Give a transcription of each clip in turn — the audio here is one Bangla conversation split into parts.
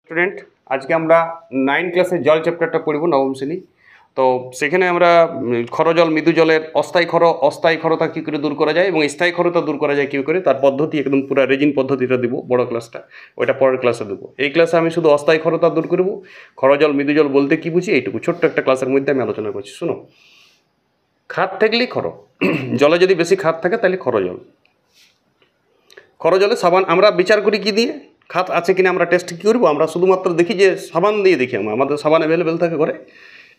স্টুডেন্ট আজকে আমরা 9 ক্লাসের জল চ্যাপ্টারটা পড়ব নবম শ্রেণী। তো সেখানে আমরা ক্ষরজল মৃদু জলের অস্থায়ী ক্ষরতা কী করে দূর করা যায় এবং স্থায়ী ক্ষরতা দূর করা যায় কী করে তার পদ্ধতি একদম পুরো রেজিন পদ্ধতিটা দেবো, বড় ক্লাসটা ওইটা পরের ক্লাসে দেবো। এই ক্লাসে আমি শুধু অস্থায়ী ক্ষরতা দূর করব। ক্ষরজল মৃদু জল বলতে কী বুঝি এইটুকু ছোট্ট একটা ক্লাসের মধ্যে আমি আলোচনা করছি। শুনো, খাদ থাকলেই ক্ষর, জলে যদি বেশি খাদ থাকে তাহলে ক্ষরজল। ক্ষরজলে সাবান আমরা বিচার করি কী দিয়ে, খাত আছে কিনা আমরা টেস্ট কী করবো, আমরা শুধুমাত্র দেখি যে সাবান দিয়ে দেখি, আমাদের সাবান অ্যাভেলেবেল থাকে ঘরে,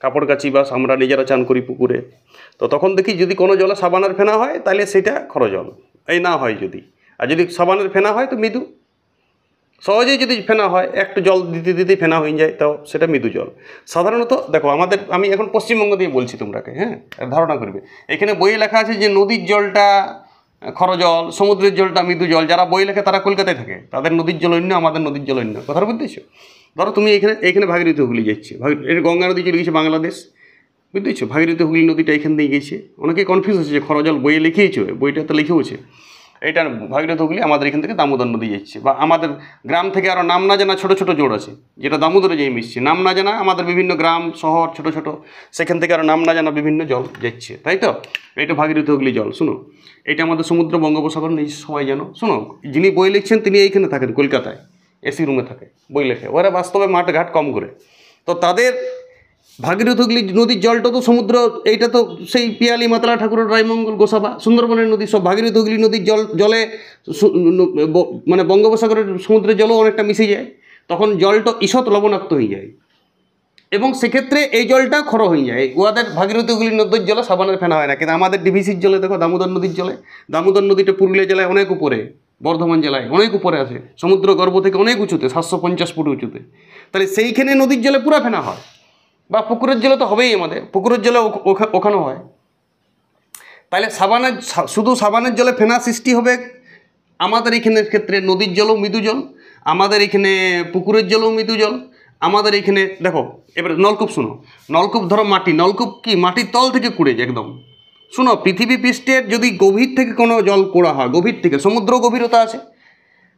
কাপড় কাচি বা আমরা নিজেরা চান করি পুকুরে। তো তখন দেখি যদি কোনো জলে সাবানের ফেনা হয় তাহলে সেটা ক্ষরজল, এই না হয় যদি, আর যদি সাবানের ফেনা হয় তো মৃদু। সহজেই যদি ফেনা হয় একটু জল দিতে দিতেই ফেনা হয়ে যায়, তাও সেটা মৃদু জল। সাধারণত দেখো আমি এখন পশ্চিমবঙ্গ দিয়ে বলছি তোমরাকে, হ্যাঁ ধারণা করবে। এখানে বইয়ে লেখা আছে যে নদীর জলটা ক্ষরজল, সমুদ্রের জলটা মৃদু জল। যারা বই লেখে তারা কলকাতায় থাকে, তাদের নদীর জল অন্য, আমাদের নদীর জল অন্য। কথাটা বুঝতেছো? ধরো তুমি এখানে ভাগীরথী হুগলি যাচ্ছে, এটা গঙ্গা নদী চলে গেছে বাংলাদেশ, বুঝতেছো? ভাগীরথী হুগলি নদীটা এখান দিয়ে গেছে। অনেকে কনফিউজ হচ্ছে যে ক্ষরজল বইয়ে লিখিয়েছে, বইটা তো লিখেওছে। এটা ভাগীরথী হুগলি আমাদের এখান থেকে দামোদর নদী যাচ্ছে, বা আমাদের গ্রাম থেকে আরও নাম না জানা ছোটো ছোটো জোড় আছে যেটা দামোদরে যেয়ে মিশছে। নাম না জানা আমাদের বিভিন্ন গ্রাম শহর ছোটো ছোটো, সেখান থেকে আরও নাম না জানা বিভিন্ন জল যাচ্ছে, তাই তো? এটা ভাগীরথী হুগলি জল। শুনো, এটা আমাদের সমুদ্র বঙ্গোপসাগর নিজ, সবাই জানো। শোনো, যিনি বই লিখছেন তিনি এইখানে থাকেন কলকাতায়, এসি রুমে থাকে, বই লেখে। ওরা বাস্তবে মাঠ ঘাট কম করে। তো তাদের ভাগীরথী হুগলি নদীর জলটা তো সমুদ্র, এইটা তো সেই পিয়ালি মাতলা ঠাকুরের রায়মঙ্গল গোসাবা সুন্দরবনের নদী, সব ভাগীরথী হুগলি নদীর জলে মানে বঙ্গোপসাগরের সমুদ্রের জলও অনেকটা মিশে যায়। তখন জলটা ঈষৎ লবণাক্ত হয়ে যায় এবং সেক্ষেত্রে এই জলটা ক্ষর হয়ে যায়। ওদের ভাগীরথী হুগলি নদীর জলে সাবানের ফেনা হয় না, কিন্তু আমাদের ডিভিসির জলে দেখো, দামোদর নদীর জলে, দামোদর নদীটা পুরুলিয়া জেলায় অনেক উপরে, বর্ধমান জেলায় অনেক উপরে আছে, সমুদ্র গর্ভ থেকে অনেক উঁচুতে, 750 ফুট উঁচুতে। তাহলে সেইখানে নদীর জলে পুরা ফেনা হয়, বা পুকুরের জলে তো হবেই, আমাদের পুকুরের জলে ওখানেও হয়। তাহলে শুধু সাবানের জলে ফেনা সৃষ্টি হবে আমাদের এখানের ক্ষেত্রে, নদীর জলও মৃদু জল, আমাদের এখানে পুকুরের জলও মৃদু জল। আমাদের এখানে দেখো, এবার নলকূপ শুনো, নলকূপ ধরো মাটি, নলকূপ কি মাটির তল থেকে কুড়ে একদম। শুনো, পৃথিবী পৃষ্ঠের যদি গভীর থেকে কোনো জল কোড়া হয়, গভীর থেকে, সমুদ্র গভীরতা আছে,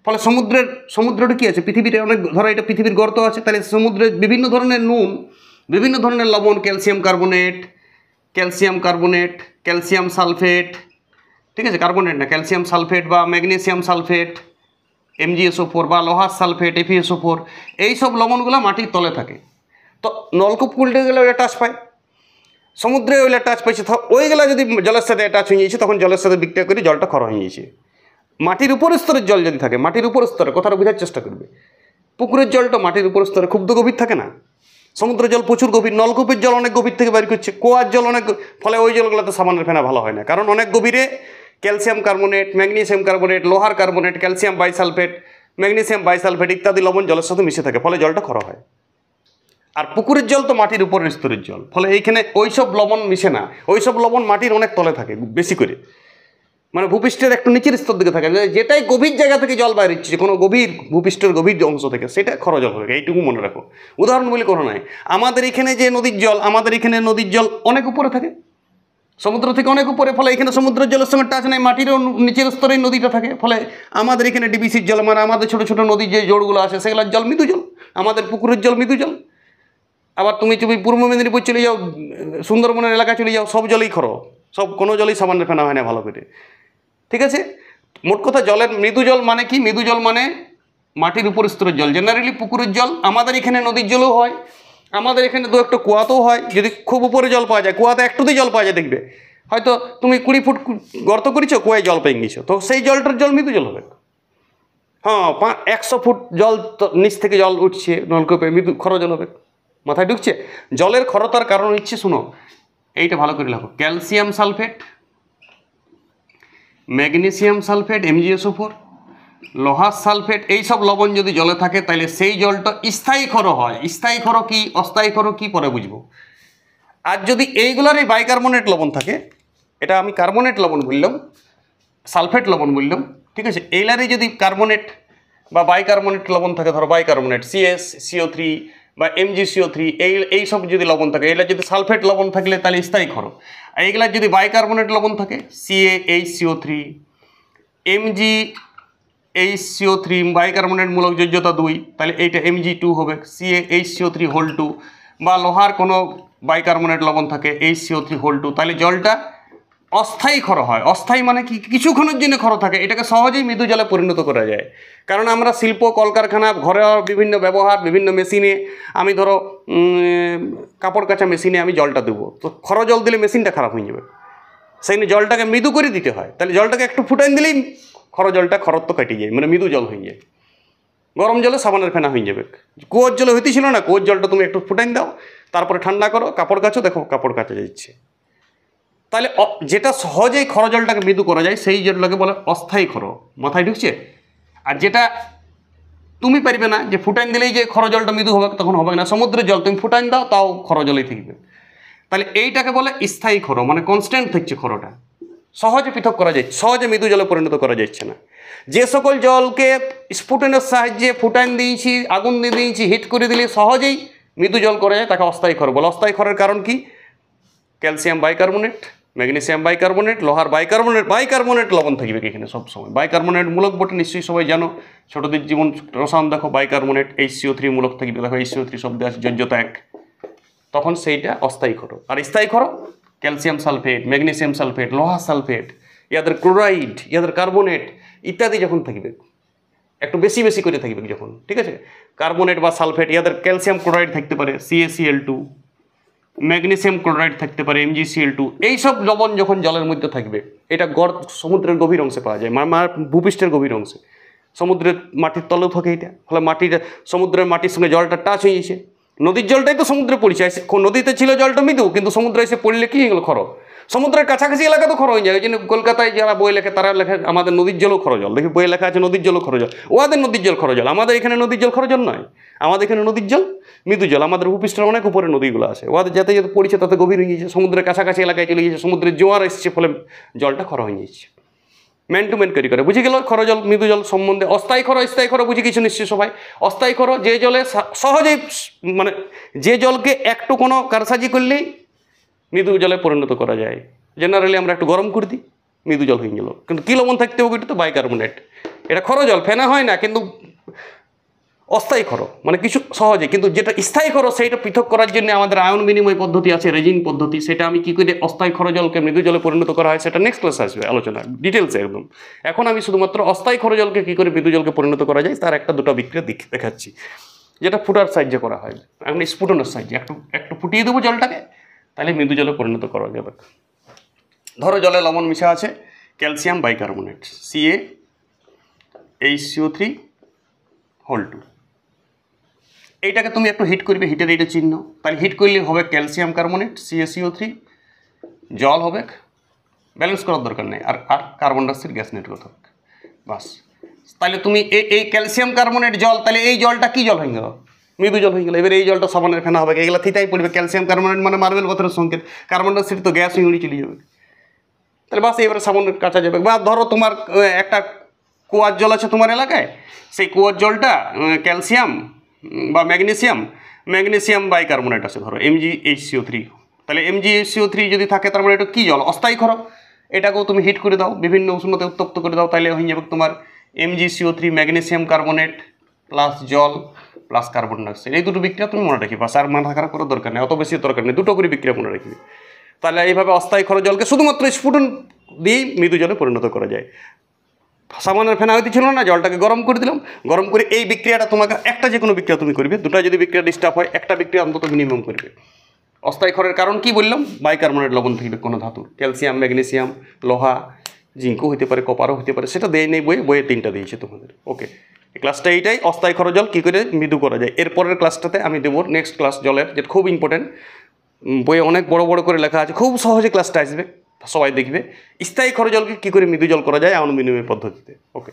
ফলে সমুদ্রটা কী আছে, পৃথিবীতে অনেক, ধরো এটা পৃথিবীর গর্ত আছে, তাহলে সমুদ্রের বিভিন্ন ধরনের নুন, বিভিন্ন ধরনের লবণ, ক্যালসিয়াম কার্বনেট, ক্যালসিয়াম সালফেট, ঠিক আছে, কার্বনেট না, ক্যালসিয়াম সালফেট বা ম্যাগনেসিয়াম সালফেট, MgSO4 বা লোহার সালফেট, FeSO4, এইসব লবণগুলো মাটির তলে থাকে। তো নলকূপ খুলতে গেলে ওইটা টাচ পায়, সমুদ্রে ওইগুলো টাচ পাইছে, ওইগুলো যদি জলের সাথে অ্যাটাচ হয়ে গিয়েছে, তখন জলের সাথে বিক্রিয়া করে জলটা ক্ষর হয়ে গিয়েছে। মাটির উপর স্তরের জল যদি থাকে, মাটির উপর স্তরে, কথাটা বোঝার চেষ্টা করবে, পুকুরের জলটা মাটির উপর স্তরে, খুব তো গভীর থাকে না। সমুদ্র জল প্রচুর গভীর, নলকূপের জল অনেক গভীর থেকে বের করছে, কুয়ার জল অনেক, ফলে ওই জলগুলোতে সাবানের ফেনা ভালো হয় না, কারণ অনেক গভীরে ক্যালসিয়াম কার্বনেট, ম্যাগনেসিয়াম কার্বনেট, লোহার carbonate, calcium bisulphate, magnesium bisulphate ইত্যাদি লবণ জলের সাথে মিশে থাকে, ফলে জলটা ক্ষর হয়। আর পুকুরের জল তো মাটির উপরের স্তরের জল, ফলে এইখানে ওইসব লবণ মিশে না, ওইসব লবণ মাটির অনেক তলে থাকে বেশি করে, মানে ভূপৃষ্ঠের একটু নিচের স্তর দিকে থাকে, যেটাই গভীর জায়গা থেকে জল বাইরে হচ্ছে, কোনো গভীর ভূপৃষ্ঠের গভীর অংশ থেকে, সেটা ক্ষরজল হবে, এইটুকু মনে রাখো। উদাহরণ বলে কোনো নাই, আমাদের এখানে যে নদীর জল, আমাদের এখানে নদীর জল অনেক উপরে থাকে, সমুদ্র থেকে অনেক উপরে, ফলে এখানে সমুদ্রের জলের সঙ্গে টাচ নেই, মাটিরও নিচের স্তরেই নদীটা থাকে, ফলে আমাদের এখানে ডিবিসির জল, মানে আমাদের ছোটো ছোটো নদীর যে জোড়গুলো আছে সেগুলোর জল মৃদু জল, আমাদের পুকুরের জল মৃদু জল। আবার তুমি পূর্ব মেদিনীপুর চলে যাও, সুন্দরবনের এলাকায় চলে যাও, সব জলেই ক্ষর, সব কোনো জলেই সামান্য ফেনা হয় না ভালো করে, ঠিক আছে? মোট কথা, জলের মৃদু জল মানে কি? মৃদু জল মানে মাটির উপর স্তরের জল, জেনারেলি পুকুরের জল, আমাদের এখানে নদীর জলও হয়, আমাদের এখানে দু একটা কুয়াতেও হয়, যদি খুব উপরে জল পাওয়া যায়, কুয়াতে একটুতেই জল পাওয়া যায়, দেখবে হয়তো তুমি 20 ফুট গর্ত করেছো, কুয়ায় জল পেয়ে গেছো, তো সেই জলটার জল মৃদু জল হবে। হ্যাঁ, 100 ফুট জল নিচ থেকে জল উঠছে নলকূপে, মৃদু ক্ষর জল হবে। মাথায় ঢুকছে? জলের ক্ষরতার কারণ হচ্ছে, শুনো এইটা ভালো করে লেখো, calcium sulphate, magnesium sulphate MgSO4, লোহার সালফেট, এইসব লবণ যদি জলে থাকে তাহলে সেই জলটা স্থায়ী ক্ষর হয়। স্থায়ী ক্ষর কি, অস্থায়ী ক্ষর কি, পরে বুঝবো। আর যদি এইগুলোরই বাইকার্বনেট লবণ থাকে, এটা আমি কার্বনেট লবণ বললাম, সালফেট লবণ বললাম, ঠিক আছে, এইলারই যদি কার্বনেট বা বাইকার্বনেট লবণ থাকে, ধরো বাইকার্বনেট CaSO3 বা MgCO3, এইসব যদি লবণ থাকে, এগুলা যদি সালফেট লবণ থাকলে তাহলে স্থায়ী ক্ষর। আর এইগুলা যদি বাইকার্বনেট লবণ থাকে, CaHCO3, HCO3 বাইকার্বনেট মূলক যোজ্যতা 2, তাহলে এইটা Mg2 হবে, CaHCO3(2), বা লোহার কোনো বাইকার্বনেট লবণ থাকে HCO3(2), তাহলে জলটা অস্থায়ী ক্ষর হয়। অস্থায়ী মানে কি, কিছুক্ষণের জন্য ক্ষর থাকে, এটাকে সহজেই মৃদু জলে পরিণত করা যায়। কারণ আমরা শিল্প কলকারখানা, ঘরে বিভিন্ন ব্যবহার, বিভিন্ন মেশিনে, আমি ধরো কাপড় কাচা মেশিনে আমি জলটা দেবো, তো ক্ষর জল দিলে মেশিনটা খারাপ হয়ে যাবে, সেই জন্য জলটাকে মৃদু করে দিতে হয়। তাহলে জলটাকে একটু ফুটাই দিলেই ক্ষর জলটা খরত্ব কাটিয়ে যায়, মানে মৃদু জল হয়ে যায়। গরম জলে সাবানের ফেনা হয়ে যাবে। কুয়োর জলে হইতেছিল না, কুয়োর জলটা তুমি একটু ফুটাই দাও, তারপরে ঠান্ডা করো, কাপড় কাচো, দেখো কাপড় কাচা যাচ্ছে। তাহলে যেটা সহজেই ক্ষর জলটাকে মৃদু করা যায় সেই জলটাকে বলে অস্থায়ী ক্ষর, মাথায় ঢুকছে? আর যেটা তুমি পারবে না, যে ফুটাইন দিলেই যে ক্ষর জলটা মৃদু হবে, তখন হবে না। সমুদ্রের জল তুমি ফুটাইন দাও, তাও ক্ষর জলেই থাকবে। তাহলে এইটাকে বলে স্থায়ী ক্ষর, মানে কনস্ট্যান্ট থাকছে ক্ষরটা, সহজে পৃথক করা যাচ্ছে, সহজে মৃদু জলে পরিণত করা যাচ্ছে না। যে সকল জলকে স্ফুটনের সাহায্যে ফুটাইন দিয়েছি, আগুন দিয়ে দিয়েছি, হিট করে দিলে সহজেই মৃদু জল করা যায়, তাকে অস্থায়ী ক্ষর বলে। অস্থায়ী ক্ষরের কারণ কি? ক্যালসিয়াম বাইকার্বনেট, ম্যাগনেসিয়াম বাইকার্বনেট, লোহার বাইকার্বনেট লবণ থাকবে এখানে সবসময়। বাইকার্বনেট মূলক বটে, নিশ্চয়ই সবাই জানো, ছোটদের জীবন রসায়ন দেখো, বাইকার্বনেট HCO3 মূলক থাকবে, দেখো HCO3 শব্দ আছে, যোজ্যতা 1, তখন সেইটা অস্থায়ী ক্ষর। আর স্থায়ী ক্ষর ক্যালসিয়াম সালফেট, ম্যাগনেসিয়াম সালফেট, লোহা সালফেট, ইয়াদের ক্লোরাইড, ইয়াদের কার্বনেট ইত্যাদি যখন থাকবে, একটু বেশি বেশি করে থাকবে যখন, ঠিক আছে, কার্বনেট বা সালফেট, ইয়াদের ক্যালসিয়াম ক্লোরাইড থাকতে পারে CaCl2, ম্যাগনেসিয়াম ক্লোরাইড থাকতে পারে MgCl2, এইসব লবণ যখন জলের মধ্যে থাকবে, এটা সমুদ্রের গভীর অংশে পাওয়া যায়, ভূপৃষ্ঠের গভীর অংশে, সমুদ্রের মাটির তলেও থাকে এটা। ফলে মাটিটা, সমুদ্রের মাটির সঙ্গে জলটা টাচ হয়ে গেছে। নদীর জলটাই তো সমুদ্রে পড়েছে, নদীতে ছিল জলটা মৃদু, কিন্তু সমুদ্রে এসে পড়লে কি হয়ে গেল ক্ষর। সমুদ্রের কাছাকাছি এলাকা তো ক্ষর হয়ে যায়। ওই জন্য কলকাতায় যারা বই লেখে তারা লেখে আমাদের নদীর জলও ক্ষর জল, দেখি বইয়ে লেখা আছে নদীর জলও ক্ষর জল, ওদের নদীর জল ক্ষর জল। আমাদের এখানে নদীর জল ক্ষর জল নয়, আমাদের এখানে নদীর জল মৃদু জল। আমাদের ভূপৃষ্ঠের অনেক উপরে নদীগুলো আছে, ওদের যাতে যাতে পড়েছে তাতে গভীর হয়ে গিয়েছে, সমুদ্রের কাছাকাছি এলাকায় চলে গিয়েছে, সমুদ্রের জোয়ার এসছে, ফলে জলটা ক্ষর হয়ে যাচ্ছে। ম্যান টু ম্যান করে বুঝে গেল ক্ষর জল মৃদু জল সম্বন্ধে। অস্থায়ী ক্ষর, স্থায়ী ক্ষর বুঝে কিছু নিশ্চয় সবাই। অস্থায়ী ক্ষর যে জলে সহজেই, মানে যে জলকে একটু কোনো কারসাজি করলেই মৃদু জলে পরিণত করা যায়। জেনারেলি আমরা একটু গরম করে দিই, মৃদু জল হয়ে গেল। কিন্তু কী লবণ থাকতে হবে? এটা তো বাইকার্বনেট, এটা ক্ষর জল, ফেনা হয় না, কিন্তু অস্থায়ী ক্ষর, মানে কিছু সহজে। কিন্তু যেটা স্থায়ী ক্ষর সেইটা পৃথক করার জন্য আমাদের আয়ন বিনিময় পদ্ধতি আছে, রেজিন পদ্ধতি। সেটা আমি কী করে অস্থায়ী ক্ষর জলকে মৃদু জলে পরিণত করা হয় সেটা নেক্সট ক্লাসে আসবে আলোচনা, ডিটেলসে একদম। এখন আমি শুধুমাত্র অস্থায়ী ক্ষর জলকে কী করে মৃদু জলকে পরিণত করা যায় তার একটা দুটো বিক্রিয়া দেখাচ্ছি, যেটা ফুটার সাহায্যে করা হয়। এখন স্ফুটনের সাহায্যে একটু ফুটিয়ে দেবো জলটাকে, তাহলে মৃদু জলে পরিণত করা যাবে। ধরো জলে লবণ মিশা আছে, ক্যালসিয়াম বাইকার্বনেট CaHCO3(2), এইটাকে তুমি একটু হিট করবে, হিটের এইটা চিহ্ন, তাহলে হিট করলে হবে ক্যালসিয়াম কার্বনেট CaCO3, জল হবে, ব্যালেন্স করার দরকার নেই, আর কার্বন ডাইঅক্সাইড গ্যাস নেটওয়ার্ক হবে, বাস। তাহলে তুমি এই ক্যালসিয়াম কার্বনেট জল, তাহলে এই জলটা কি জল হয়ে গেল? মৃদু জল হয়ে গেল। এবার এই জলটা সাবানের ফেনা হবে, এগুলো থিতাই পড়বে। ক্যালসিয়াম কার্বনেট মানে মার্বেল পাথরের সংকেত, কার্বন ডাইঅক্সাইড তো গ্যাস হয়ে উড়ে চলে যাবে, তাহলে বাস এবারে সাবানের কাঁচা যাবে। বা ধরো তোমার একটা কুয়ার জল আছে তোমার এলাকায়, সেই কুয়ার জলটা ক্যালসিয়াম বা ম্যাগনেসিয়াম বাইকার্বনেট আছে, ধরো MgHCO3, তাহলে MgHCO3 যদি থাকে তার মানে এটা কী জল? অস্থায়ী ক্ষর। এটাকেও তুমি হিট করে দাও, বিভিন্ন উষ্ণতে উত্তপ্ত করে দাও, তাহলে হয়ে যাবে তোমার MgCO3 ম্যাগনেসিয়াম কার্বনেট প্লাস জল প্লাস কার্বন ডাইঅক্সাইড। এই দুটো বিক্রিয়া তুমি মনে রাখবে, বাস আর মাথা খারাপ করার দরকার নেই, অত বেশি দরকার নেই, দুটো করে বিক্রিয়া মনে রাখবে। তাহলে এইভাবে অস্থায়ী ক্ষর জলকে শুধুমাত্র স্ফুটন দিয়েই মৃদু জলে পরিণত করা যায়। সাবানের ফেনা হইতে ছিল না, জলটাকে গরম করে দিলাম, গরম করে এই বিক্রিয়াটা তোমাকে একটা যে কোনো বিক্রিয়া তুমি করবে, দুটো যদি বিক্রিয়া ডিস্টার্ব হয় একটা বিক্রিয়া অন্তত মিনিমাম করবে। অস্থায়ী ক্ষরের কারণ কি বললাম? বাইকার্বনেট লবণ থাকবে কোনো ধাতুর, ক্যালসিয়াম, ম্যাগনেসিয়াম, লোহা, জিঙ্কও হতে পারে, কপারও হতে পারে, সেটা দেয় নেই বইয়ে তিনটা দিয়েছে তোমাদের। ওকে, এই ক্লাসটা এইটাই, অস্থায়ী ক্ষর জল কী করে মৃদু করা যায়। এরপরের ক্লাসটাতে আমি দেবো নেক্সট ক্লাস জলের, যেটা খুব ইম্পর্টেন্ট, বইয়ে অনেক বড় বড় করে লেখা আছে, খুব সহজে ক্লাসটা আসবে, সবাই দেখবে স্থায়ী ক্ষর জলকে কী করে মৃদু জল করা যায় আয়ন বিনিময় পদ্ধতিতে। ওকে।